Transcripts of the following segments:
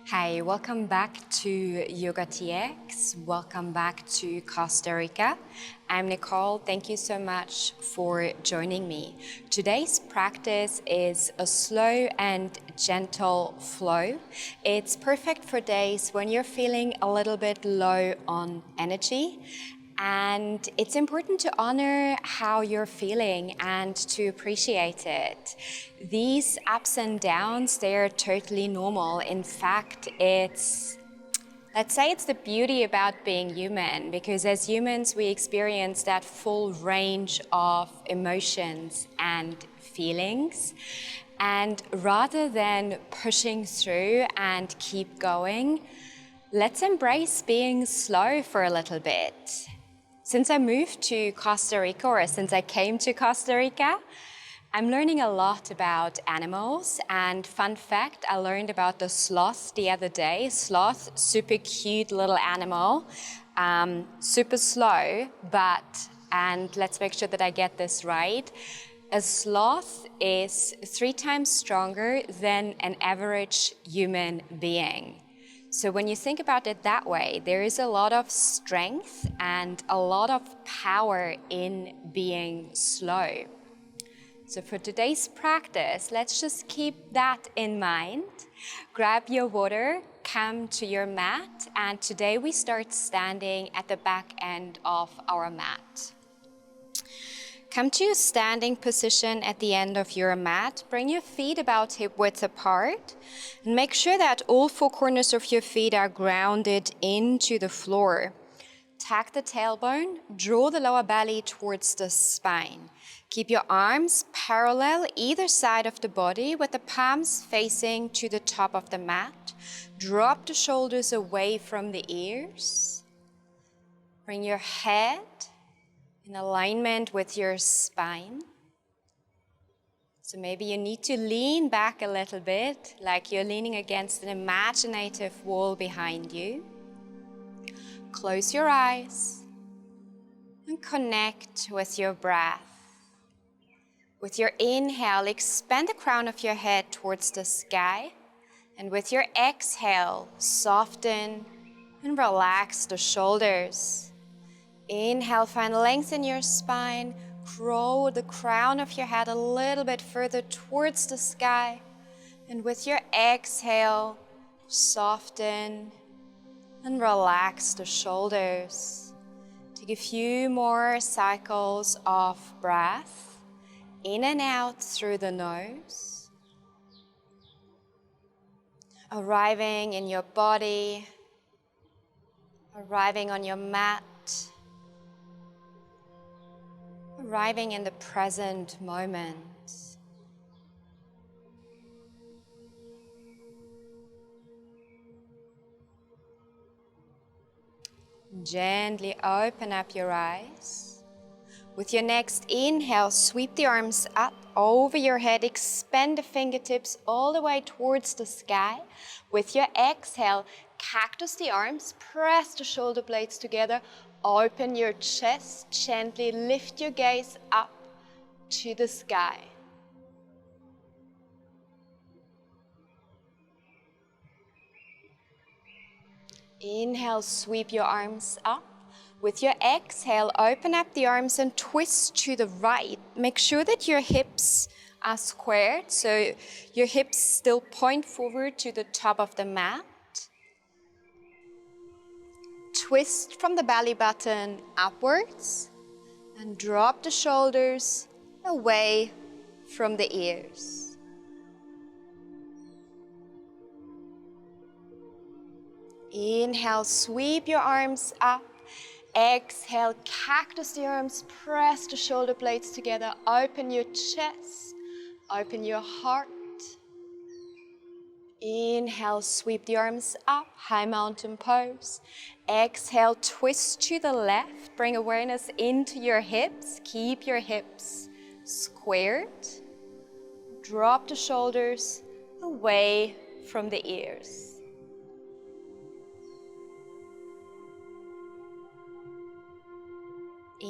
Hi, welcome back to Yoga TX. Welcome back to Costa Rica. I'm Nicole. Thank you so much for joining me. Today's practice is a slow and gentle flow. It's perfect for days when you're feeling a little bit low on energy. And it's important to honor how you're feeling and to appreciate it. These ups and downs, they're totally normal. In fact, let's say it's the beauty about being human, because as humans, we experience that full range of emotions and feelings. And rather than pushing through and keep going, let's embrace being slow for a little bit. Since I moved to Costa Rica, or since I came to Costa Rica, I'm learning a lot about animals. And fun fact, I learned about the sloth the other day. Sloth, super cute little animal, super slow, and let's make sure that I get this right, a sloth is 3 times stronger than an average human being. So when you think about it that way, there is a lot of strength and a lot of power in being slow. So for today's practice, let's just keep that in mind. Grab your water, come to your mat, and today we start standing at the back end of our mat. Come to a standing position at the end of your mat. Bring your feet about hip width apart and make sure that all 4 corners of your feet are grounded into the floor. Tuck the tailbone, draw the lower belly towards the spine. Keep your arms parallel either side of the body with the palms facing to the top of the mat. Drop the shoulders away from the ears. Bring your head in alignment with your spine. So maybe you need to lean back a little bit, like you're leaning against an imaginative wall behind you. Close your eyes and connect with your breath. With your inhale, expand the crown of your head towards the sky. And with your exhale, soften and relax the shoulders. Inhale, find length in your spine. Grow the crown of your head a little bit further towards the sky. And with your exhale, soften and relax the shoulders. Take a few more cycles of breath in and out through the nose. Arriving in your body, arriving on your mat. Arriving in the present moment. Gently open up your eyes. With your next inhale, sweep the arms up over your head. Expand the fingertips all the way towards the sky. With your exhale, cactus the arms, press the shoulder blades together. Open your chest, gently lift your gaze up to the sky. Inhale, sweep your arms up. With your exhale, open up the arms and twist to the right. Make sure that your hips are squared, so your hips still point forward to the top of the mat. Twist from the belly button upwards and drop the shoulders away from the ears. Inhale, sweep your arms up. Exhale, cactus the arms, press the shoulder blades together. Open your chest, open your heart. Inhale, sweep the arms up, high mountain pose. Exhale, twist to the left. Bring awareness into your hips. Keep your hips squared. Drop the shoulders away from the ears.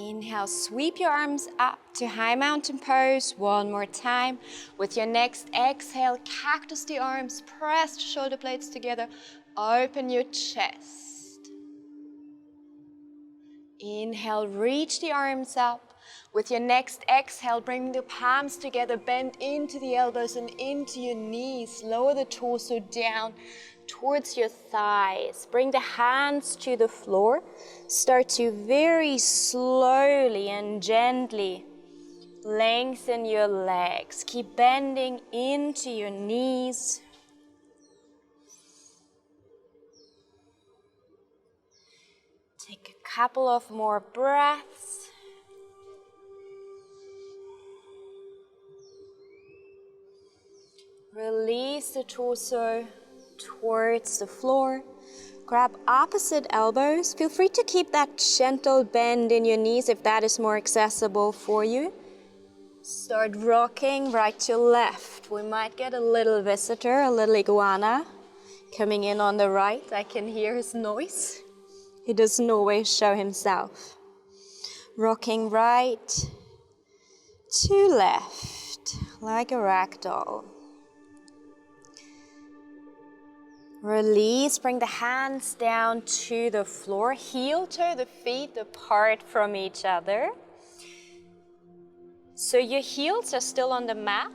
Inhale, sweep your arms up to high mountain pose. One more time. With your next exhale, cactus the arms, press the shoulder blades together. Open your chest. Inhale, reach the arms up. With your next exhale, bring the palms together, bend into the elbows and into your knees. Lower the torso down towards your thighs. Bring the hands to the floor. Start to very slowly and gently lengthen your legs. Keep bending into your knees. Take a couple of more breaths. Release the torso towards the floor. Grab opposite elbows. Feel free to keep that gentle bend in your knees if that is more accessible for you. Start rocking right to left. We might get a little visitor, a little iguana coming in on the right. I can hear his noise. He doesn't always show himself. Rocking right to left like a ragdoll. Release, bring the hands down to the floor, heel toe the feet apart from each other. So your heels are still on the mat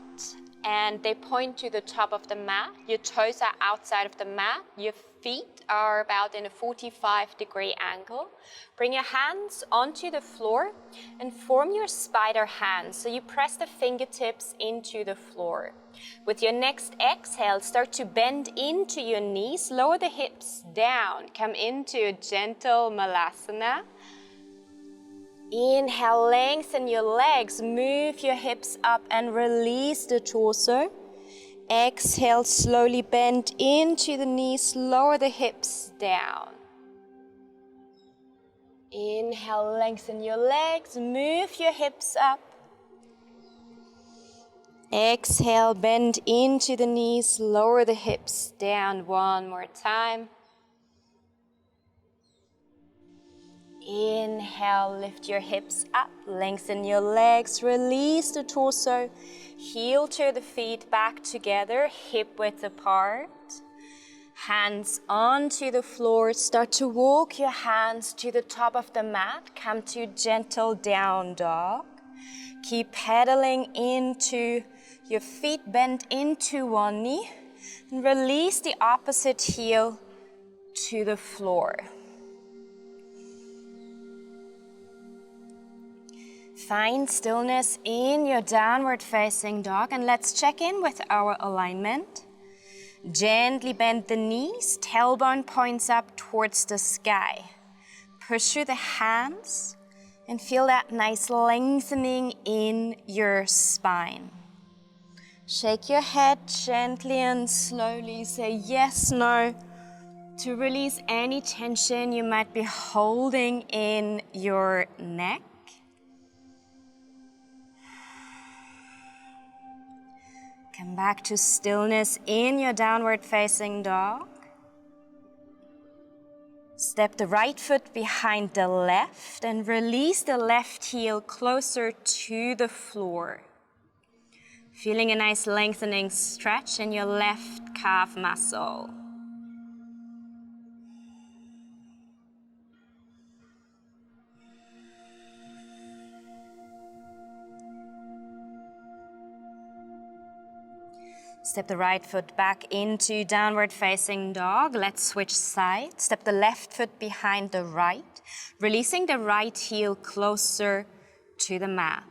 and they point to the top of the mat. Your toes are outside of the mat. Your feet are about in a 45-degree angle. Bring your hands onto the floor and form your spider hands. So you press the fingertips into the floor. With your next exhale, start to bend into your knees, lower the hips down, come into a gentle Malasana. Inhale, lengthen your legs, move your hips up and release the torso. Exhale, slowly bend into the knees, lower the hips down. Inhale, lengthen your legs, move your hips up. Exhale, bend into the knees, lower the hips down. One more time. Inhale, lift your hips up, lengthen your legs, release the torso, heel to the feet back together, hip width apart. Hands onto the floor, start to walk your hands to the top of the mat, come to gentle down dog. Keep pedaling into your feet, bend into one knee, and release the opposite heel to the floor. Find stillness in your downward facing dog and let's check in with our alignment. Gently bend the knees, tailbone points up towards the sky. Push through the hands and feel that nice lengthening in your spine. Shake your head gently and slowly, say yes, no, to release any tension you might be holding in your neck. Come back to stillness in your downward facing dog. Step the right foot behind the left and release the left heel closer to the floor. Feeling a nice lengthening stretch in your left calf muscle. Step the right foot back into downward facing dog. Let's switch sides. Step the left foot behind the right, releasing the right heel closer to the mat.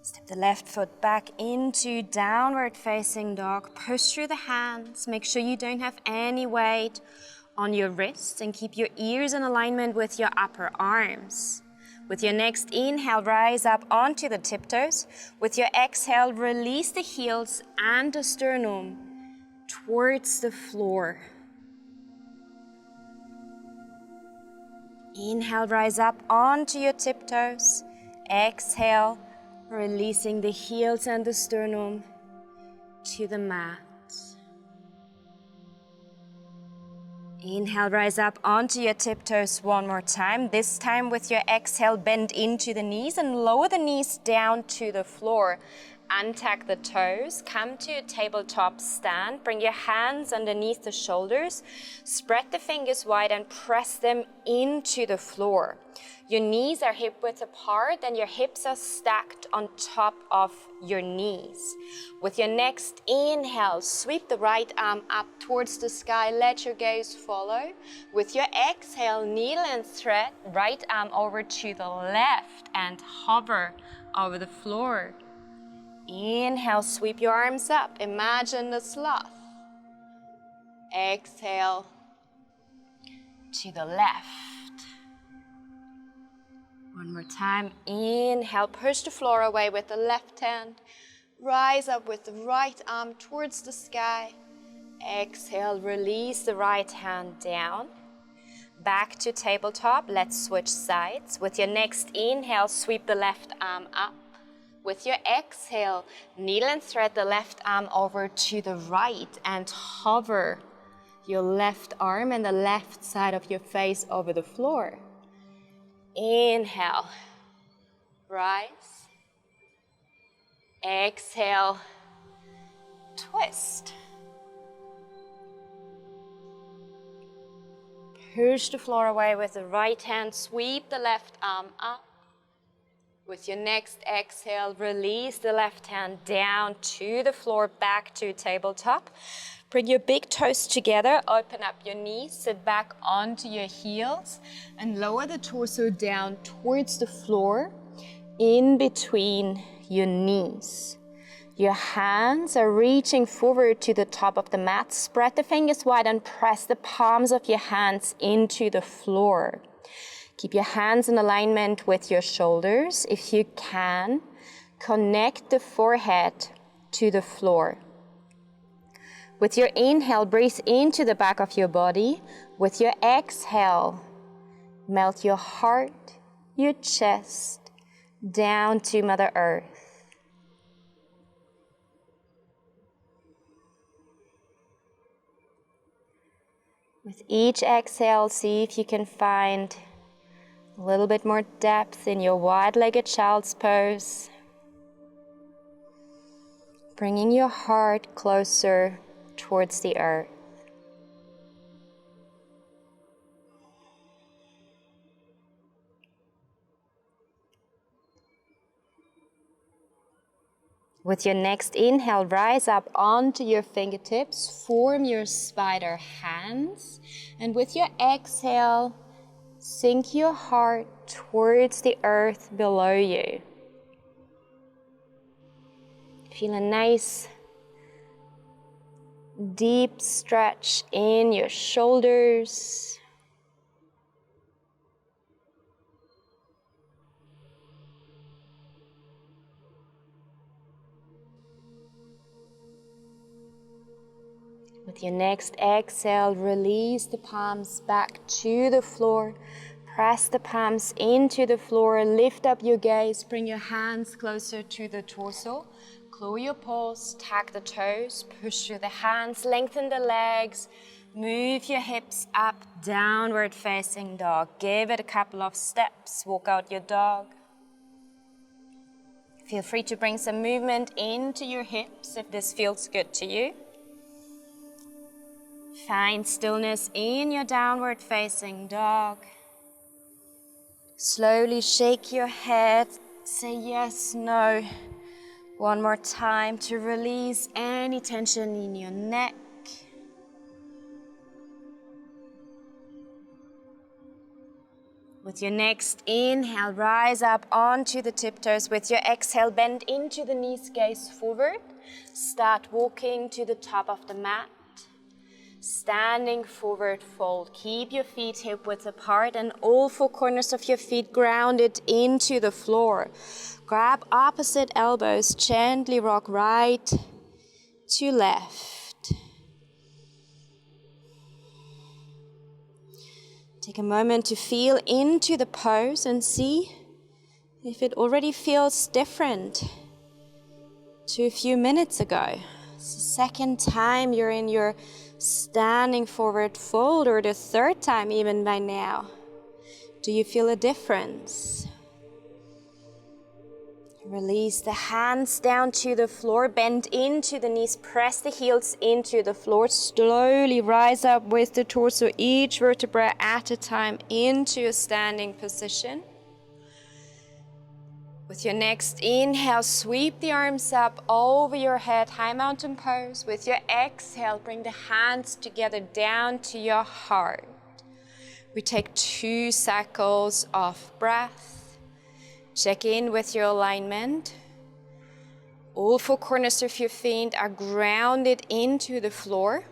Step the left foot back into downward facing dog. Push through the hands. Make sure you don't have any weight on your wrists and keep your ears in alignment with your upper arms. With your next inhale, rise up onto the tiptoes. With your exhale, release the heels and the sternum towards the floor. Inhale, rise up onto your tiptoes. Exhale, releasing the heels and the sternum to the mat. Inhale, rise up onto your tiptoes one more time. This time with your exhale, bend into the knees and lower the knees down to the floor. Untuck the toes, come to a tabletop stand. Bring your hands underneath the shoulders. Spread the fingers wide and press them into the floor. Your knees are hip width apart and your hips are stacked on top of your knees. With your next inhale, sweep the right arm up towards the sky. Let your gaze follow. With your exhale, needle and thread, right arm over to the left and hover over the floor. Inhale, sweep your arms up. Imagine the sloth. Exhale to the left. One more time. Inhale, push the floor away with the left hand. Rise up with the right arm towards the sky. Exhale, release the right hand down. Back to tabletop. Let's switch sides. With your next inhale, sweep the left arm up. With your exhale, needle and thread the left arm over to the right and hover your left arm and the left side of your face over the floor. Inhale, rise. Exhale, twist. Push the floor away with the right hand, sweep the left arm up. With your next exhale, release the left hand down to the floor, back to tabletop. Bring your big toes together, open up your knees, sit back onto your heels, and lower the torso down towards the floor, in between your knees. Your hands are reaching forward to the top of the mat. Spread the fingers wide and press the palms of your hands into the floor. Keep your hands in alignment with your shoulders. If you can, connect the forehead to the floor. With your inhale, breathe into the back of your body. With your exhale, melt your heart, your chest, down to Mother Earth. With each exhale, see if you can find a little bit more depth in your wide-legged child's pose. Bringing your heart closer towards the earth. With your next inhale, rise up onto your fingertips, form your spider hands, and with your exhale, sink your heart towards the earth below you. Feel a nice deep stretch in your shoulders. With your next exhale, release the palms back to the floor. Press the palms into the floor. Lift up your gaze. Bring your hands closer to the torso. Claw your paws, tag the toes, push through the hands, lengthen the legs, move your hips up, downward facing dog. Give it a couple of steps, walk out your dog. Feel free to bring some movement into your hips if this feels good to you. Find stillness in your downward facing dog. Slowly shake your head, say yes, no. One more time to release any tension in your neck. With your next inhale, rise up onto the tiptoes. With your exhale, bend into the knees, gaze forward. Start walking to the top of the mat. Standing forward fold. Keep your feet hip width apart and all four corners of your feet grounded into the floor. Grab opposite elbows, gently rock right to left. Take a moment to feel into the pose and see if it already feels different to a few minutes ago. It's the second time you're in your standing forward fold, or the third time even by now. Do you feel a difference? Release the hands down to the floor, bend into the knees, press the heels into the floor. Slowly rise up with the torso, each vertebra at a time, into a standing position. With your next inhale, sweep the arms up over your head, high mountain pose. With your exhale, bring the hands together down to your heart. We take 2 cycles of breath. Check in with your alignment. All 4 corners of your feet are grounded into the floor.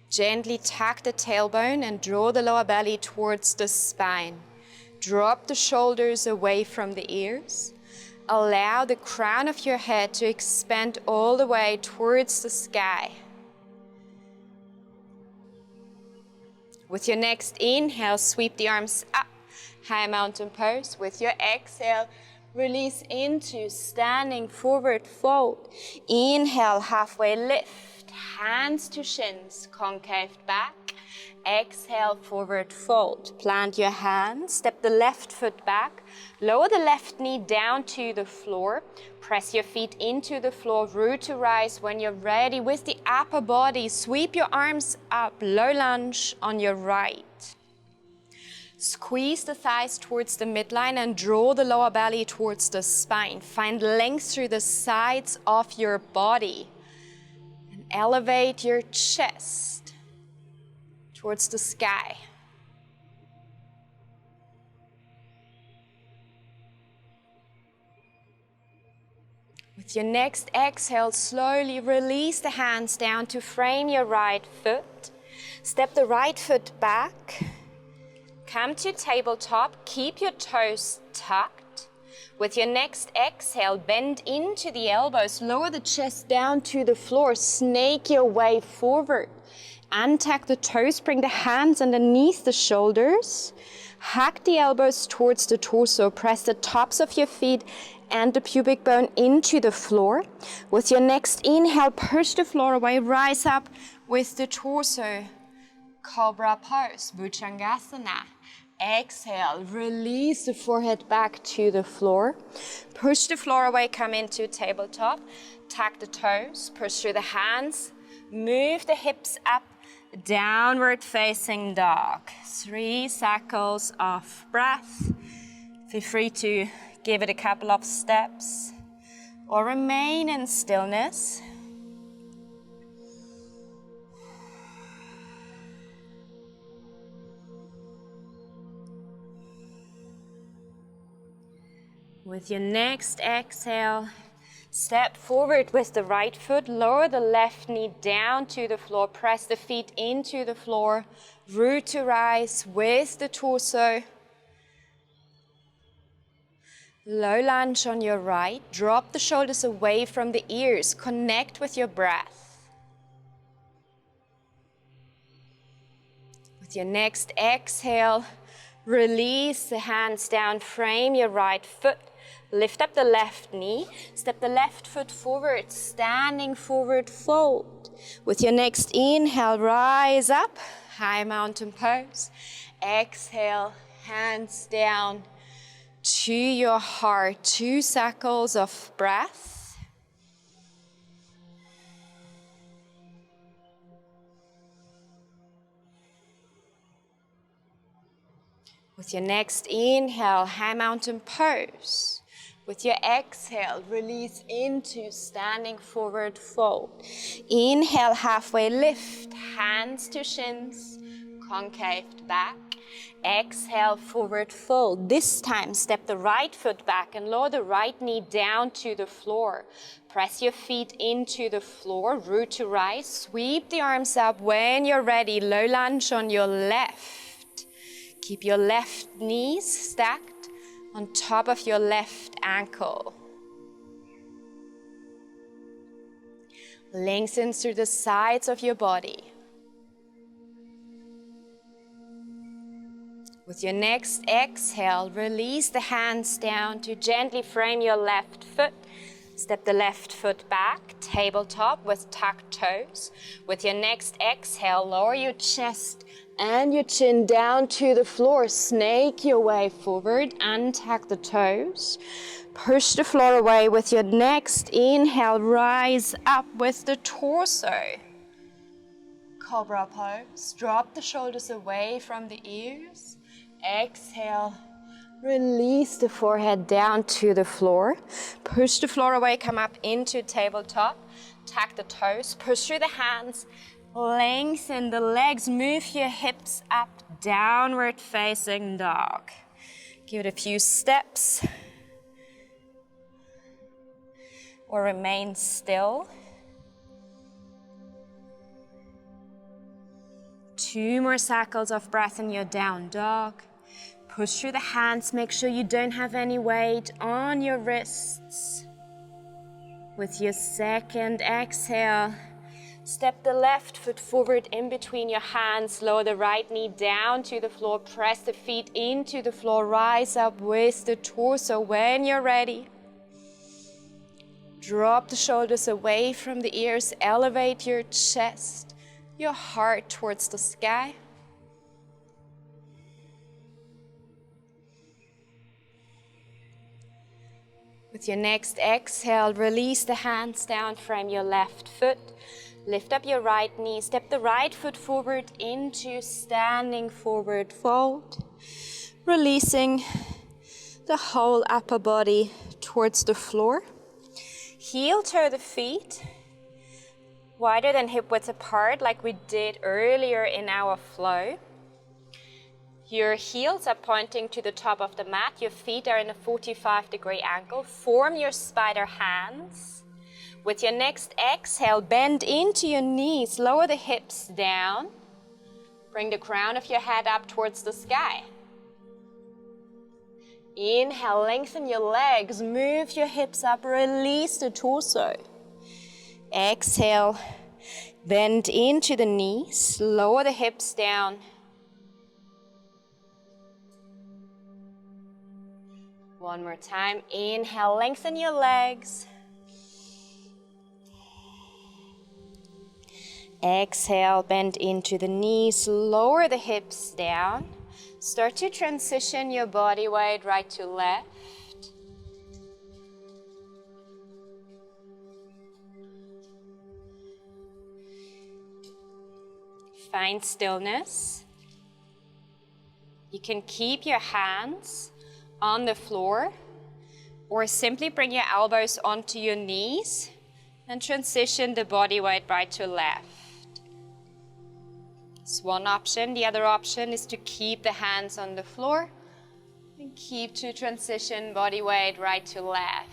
Gently tuck the tailbone and draw the lower belly towards the spine. Drop the shoulders away from the ears. Allow the crown of your head to expand all the way towards the sky. With your next inhale, sweep the arms up. High mountain pose. With your exhale, release into standing forward fold. Inhale, halfway lift, hands to shins, concave back. Exhale, forward fold. Plant your hands, step the left foot back, lower the left knee down to the floor. Press your feet into the floor, root to rise. When you're ready, with the upper body, sweep your arms up, low lunge on your right. Squeeze the thighs towards the midline and draw the lower belly towards the spine. Find length through the sides of your body. And elevate your chest towards the sky. With your next exhale, slowly release the hands down to frame your right foot. Step the right foot back. Come to tabletop, keep your toes tucked. With your next exhale, bend into the elbows, lower the chest down to the floor, snake your way forward. Untuck the toes, bring the hands underneath the shoulders. Hug the elbows towards the torso, press the tops of your feet and the pubic bone into the floor. With your next inhale, push the floor away, rise up with the torso. Cobra pose, Bhujangasana. Exhale, release the forehead back to the floor. Push the floor away, come into tabletop. Tuck the toes, push through the hands. Move the hips up, downward facing dog. 3 cycles of breath. Feel free to give it a couple of steps or remain in stillness. With your next exhale, step forward with the right foot, lower the left knee down to the floor, press the feet into the floor, root to rise with the torso. Low lunge on your right, drop the shoulders away from the ears, connect with your breath. With your next exhale, release the hands down, frame your right foot. Lift up the left knee, step the left foot forward, standing forward fold. With your next inhale, rise up, high mountain pose. Exhale, hands down to your heart, 2 cycles of breath. With your next inhale, high mountain pose. With your exhale, release into standing forward fold. Inhale, halfway lift, hands to shins, concaved back. Exhale, forward fold. This time, step the right foot back and lower the right knee down to the floor. Press your feet into the floor, root to rise. Sweep the arms up. When you're ready, low lunge on your left. Keep your left knees stacked on top of your left ankle. Lengthen through the sides of your body. With your next exhale, release the hands down to gently frame your left foot. Step the left foot back, tabletop with tucked toes. With your next exhale, lower your chest and your chin down to the floor. Snake your way forward, untuck the toes. Push the floor away with your next inhale, rise up with the torso. Cobra pose, drop the shoulders away from the ears. Exhale, release the forehead down to the floor. Push the floor away, come up into tabletop. Tuck the toes, push through the hands. Lengthen the legs, move your hips up, downward facing dog. Give it a few steps. Or remain still. 2 more cycles of breath in your down dog. Push through the hands, make sure you don't have any weight on your wrists. With your second exhale, step the left foot forward in between your hands, lower the right knee down to the floor, press the feet into the floor, rise up with the torso when you're ready. Drop the shoulders away from the ears, elevate your chest, your heart towards the sky. With your next exhale, release the hands down, frame your left foot, lift up your right knee, step the right foot forward into standing forward fold, releasing the whole upper body towards the floor. Heel toe the feet wider than hip width apart like we did earlier in our flow. Your heels are pointing to the top of the mat. Your feet are in a 45-degree angle. Form your spider hands. With your next exhale, bend into your knees. Lower the hips down. Bring the crown of your head up towards the sky. Inhale, lengthen your legs, move your hips up, release the torso. Exhale, bend into the knees, lower the hips down. One more time, inhale, lengthen your legs. Exhale, bend into the knees, lower the hips down. Start to transition your body weight right to left. Find stillness. You can keep your hands on the floor or simply bring your elbows onto your knees and transition the body weight right to left. That's one option. The other option is to keep the hands on the floor and keep to transition body weight right to left.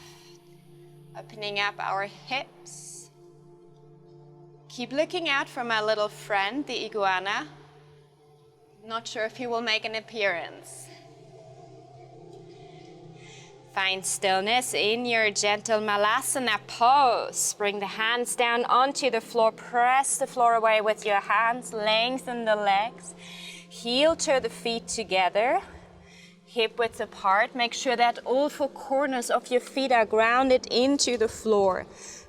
Opening up our hips. Keep looking out for my little friend, the iguana. Not sure if he will make an appearance. Find stillness in your gentle Malasana pose. Bring the hands down onto the floor. Press the floor away with your hands. Lengthen the legs. Heel toe the feet together. Hip width apart. Make sure that all 4 corners of your feet are grounded into the floor.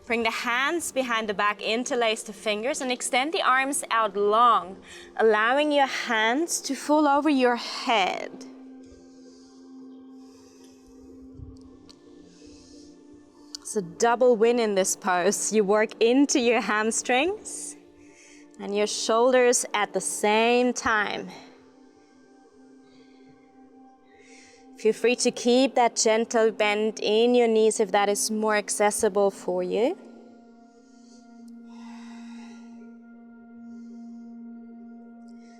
Bring the hands behind the back, interlace the fingers, and extend the arms out long, allowing your hands to fall over your head. It's a double win in this pose. You work into your hamstrings and your shoulders at the same time. Feel free to keep that gentle bend in your knees if that is more accessible for you.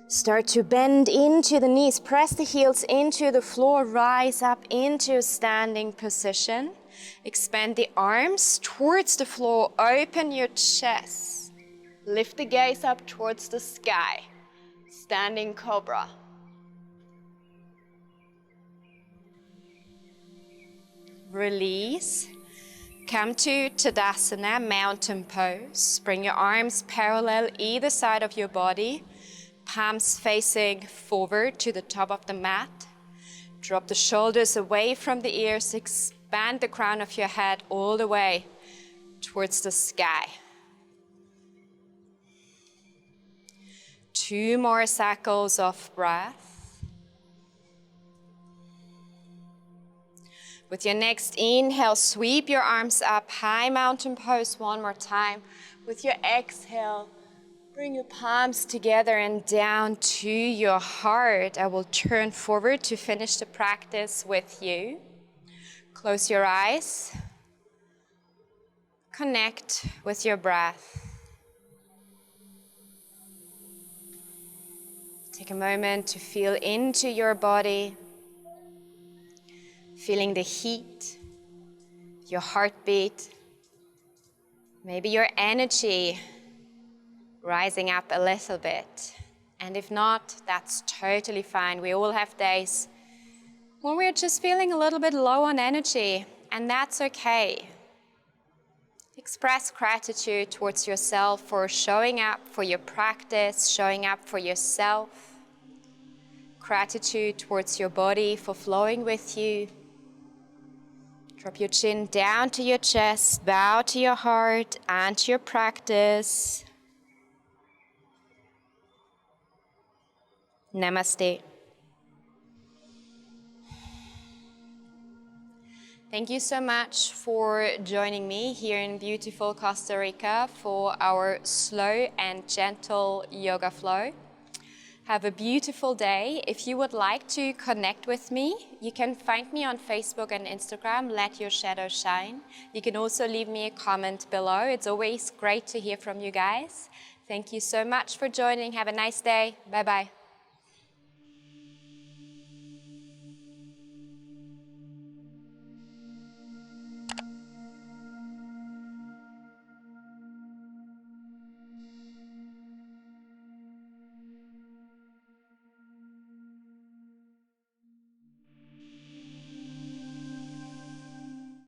Start to bend into the knees. Press the heels into the floor. Rise up into a standing position. Expand the arms towards the floor. Open your chest. Lift the gaze up towards the sky. Standing Cobra. Release. Come to Tadasana, mountain pose. Bring your arms parallel either side of your body. Palms facing forward to the top of the mat. Drop the shoulders away from the ears. Expand Bend the crown of your head all the way towards the sky. 2 more cycles of breath. With your next inhale, sweep your arms up, high mountain pose one more time. With your exhale, bring your palms together and down to your heart. I will turn forward to finish the practice with you. Close your eyes. Connect with your breath. Take a moment to feel into your body, feeling the heat, your heartbeat, maybe your energy rising up a little bit. And if not, that's totally fine. We all have days when we're just feeling a little bit low on energy, and that's okay. Express gratitude towards yourself for showing up for your practice, showing up for yourself. Gratitude towards your body for flowing with you. Drop your chin down to your chest, bow to your heart and to your practice. Namaste. Thank you so much for joining me here in beautiful Costa Rica for our slow and gentle yoga flow. Have a beautiful day. If you would like to connect with me, you can find me on Facebook and Instagram, Let Your Shadow Shine. You can also leave me a comment below. It's always great to hear from you guys. Thank you so much for joining. Have a nice day. Bye-bye.